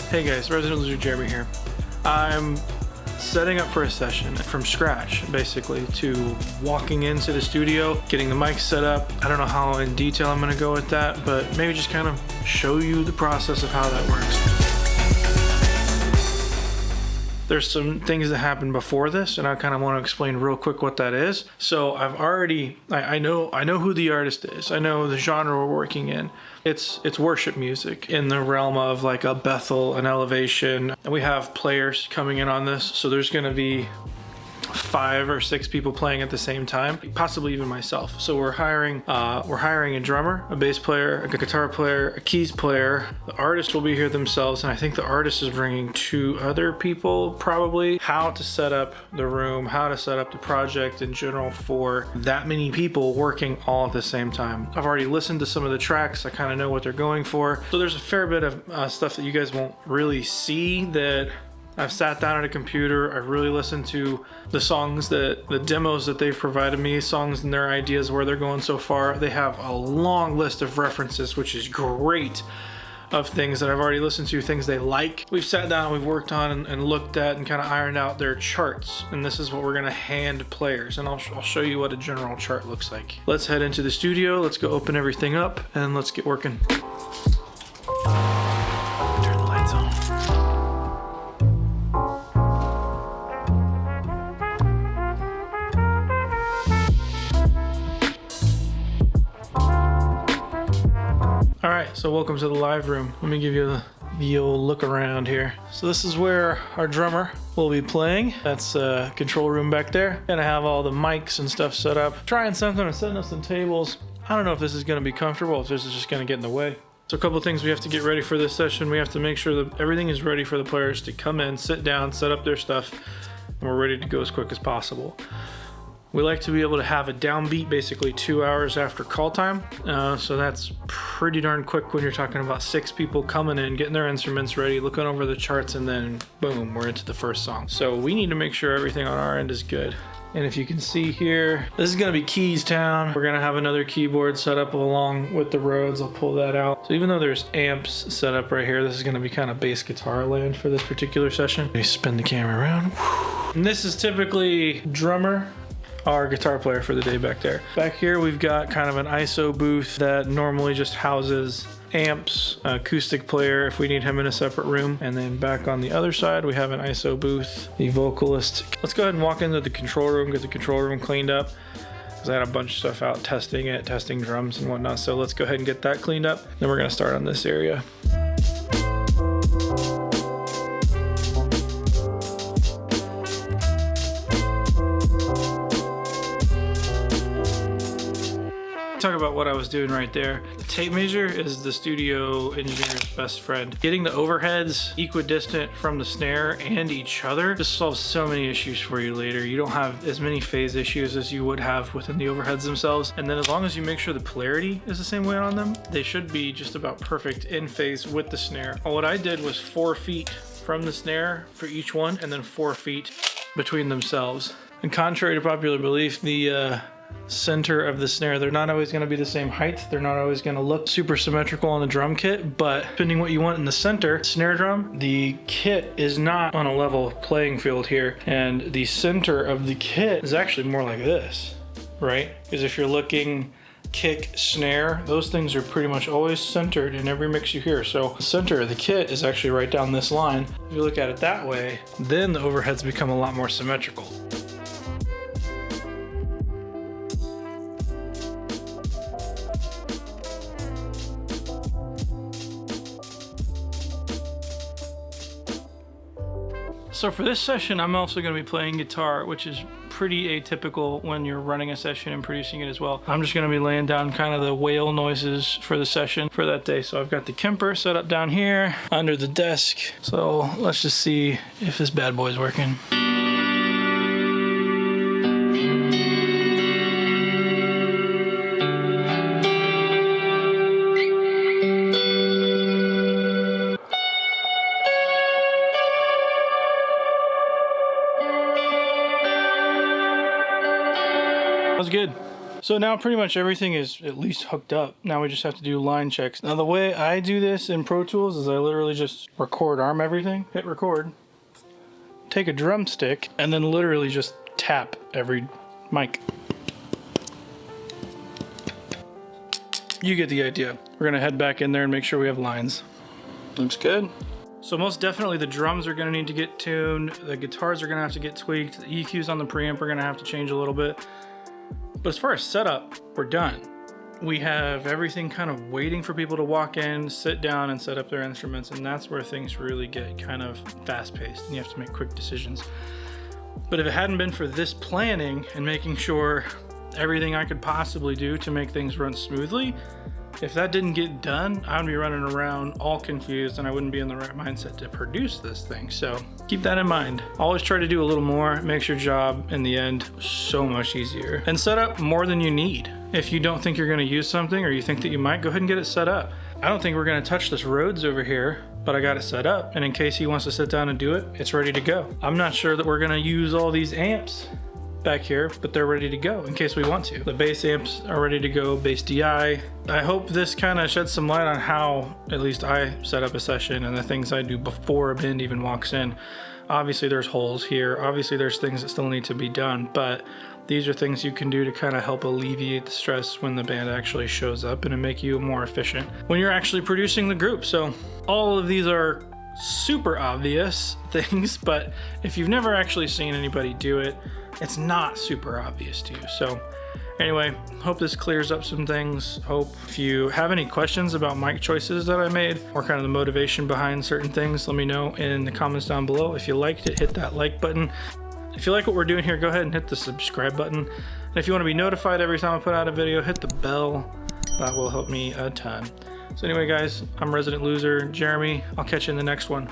Hey guys, Resident Loser Jeremy here. I'm setting up for a session from scratch, basically, to walking into the studio, getting the mic set up. I don't know how in detail I'm gonna go with that, but maybe just kind of show you the process of how that works. There's some things that happened before this, and I kind of want to explain real quick what that is. So I know who the artist is. I know the genre we're working in. It's worship music in the realm of like a Bethel, an Elevation. And we have players coming in on this, so there's going to be 5 or 6 people playing at the same time, possibly even myself. So we're hiring a drummer, a bass player, a guitar player, a keys player. The artist will be here themselves, and I think the artist is bringing 2 other people, probably. How to set up the room, how to set up the project in general for that many people working all at the same time. I've already listened to some of the tracks. I kind of know what they're going for. So there's a fair bit of stuff that you guys won't really see that I've sat down at a computer. I've really listened to the songs, the demos that they've provided me, songs and their ideas where they're going so far. They have a long list of references, which is great, of things that I've already listened to, things they like. We've sat down, we've worked on and looked at and kind of ironed out their charts. And this is what we're gonna hand players. And I'll show you what a general chart looks like. Let's head into the studio. Let's go open everything up and let's get working. Turn the lights on. All right, so welcome to the live room. Let me give you the old look around here. So this is where our drummer will be playing. That's a control room back there. Gonna have all the mics and stuff set up. Trying something, I'm setting up some tables. I don't know if this is gonna be comfortable, if this is just gonna get in the way. So a couple things we have to get ready for this session. We have to make sure that everything is ready for the players to come in, sit down, set up their stuff, and we're ready to go as quick as possible. We like to be able to have a downbeat basically 2 hours after call time. So that's pretty darn quick when you're talking about 6 people coming in, getting their instruments ready, looking over the charts, and then boom, we're into the first song. So we need to make sure everything on our end is good. And if you can see here, this is gonna be Keys Town. We're gonna have another keyboard set up along with the Rhodes. I'll pull that out. So even though there's amps set up right here, this is gonna be kind of bass guitar land for this particular session. Let me spin the camera around. And this is typically drummer, our guitar player for the day back there. Back here we've got kind of an ISO booth that normally just houses amps, acoustic player if we need him in a separate room. And then back on the other side we have an ISO booth, the vocalist. Let's go ahead and walk into the control room, get the control room cleaned up, because I had a bunch of stuff out testing drums and whatnot. So let's go ahead and get that cleaned up. Then we're gonna start on this area. Talk about what I was doing right there. The tape measure is the studio engineer's best friend. Getting the overheads equidistant from the snare and each other just solves so many issues for you later. You don't have as many phase issues as you would have within the overheads themselves. And then as long as you make sure the polarity is the same way on them, they should be just about perfect in phase with the snare. What I did was 4 feet from the snare for each one, and then 4 feet between themselves. And contrary to popular belief, the center of the snare, they're not always going to be the same height. They're not always going to look super symmetrical on the drum kit, but depending what you want in the center snare drum, the kit is not on a level playing field here, and the center of the kit is actually more like this, right? Because if you're looking kick, snare, those things are pretty much always centered in every mix you hear. So the center of the kit is actually right down this line. If you look at it that way, then the overheads become a lot more symmetrical. So for this session, I'm also going to be playing guitar, which is pretty atypical when you're running a session and producing it as well. I'm just going to be laying down kind of the whale noises for the session for that day. So I've got the Kemper set up down here under the desk. So let's just see if this bad boy's working. That was good. So now pretty much everything is at least hooked up. Now we just have to do line checks. Now the way I do this in Pro Tools is I literally just record arm everything, hit record, take a drumstick, and then literally just tap every mic. You get the idea. We're gonna head back in there and make sure we have lines. Looks good. So most definitely the drums are gonna need to get tuned, the guitars are gonna have to get tweaked, the EQs on the preamp are gonna have to change a little bit. But as far as setup, we're done. We have everything kind of waiting for people to walk in, sit down and set up their instruments, and that's where things really get kind of fast-paced and you have to make quick decisions. But if it hadn't been for this planning and making sure everything I could possibly do to make things run smoothly, if that didn't get done, I would be running around all confused and I wouldn't be in the right mindset to produce this thing. So keep that in mind. Always try to do a little more, makes your job in the end so much easier. And set up more than you need. If you don't think you're gonna use something or you think that you might, go ahead and get it set up. I don't think we're gonna touch this Rhodes over here, but I got it set up. And in case he wants to sit down and do it, it's ready to go. I'm not sure that we're gonna use all these amps back here, but they're ready to go in case we want to. The bass amps are ready to go, bass DI. I hope this kind of sheds some light on how at least I set up a session and the things I do before a band even walks in. Obviously there's holes here, obviously there's things that still need to be done, but these are things you can do to kind of help alleviate the stress when the band actually shows up and to make you more efficient when you're actually producing the group. So all of these are super obvious things, but if you've never actually seen anybody do it, it's not super obvious to you. So anyway, hope this clears up some things. Hope if you have any questions about mic choices that I made or kind of the motivation behind certain things, let me know in the comments down below. If you liked it, hit that like button. If you like what we're doing here, go ahead and hit the subscribe button. And if you want to be notified every time I put out a video, hit the bell. That will help me a ton. So anyway, guys, I'm Resident Loser, Jeremy. I'll catch you in the next one.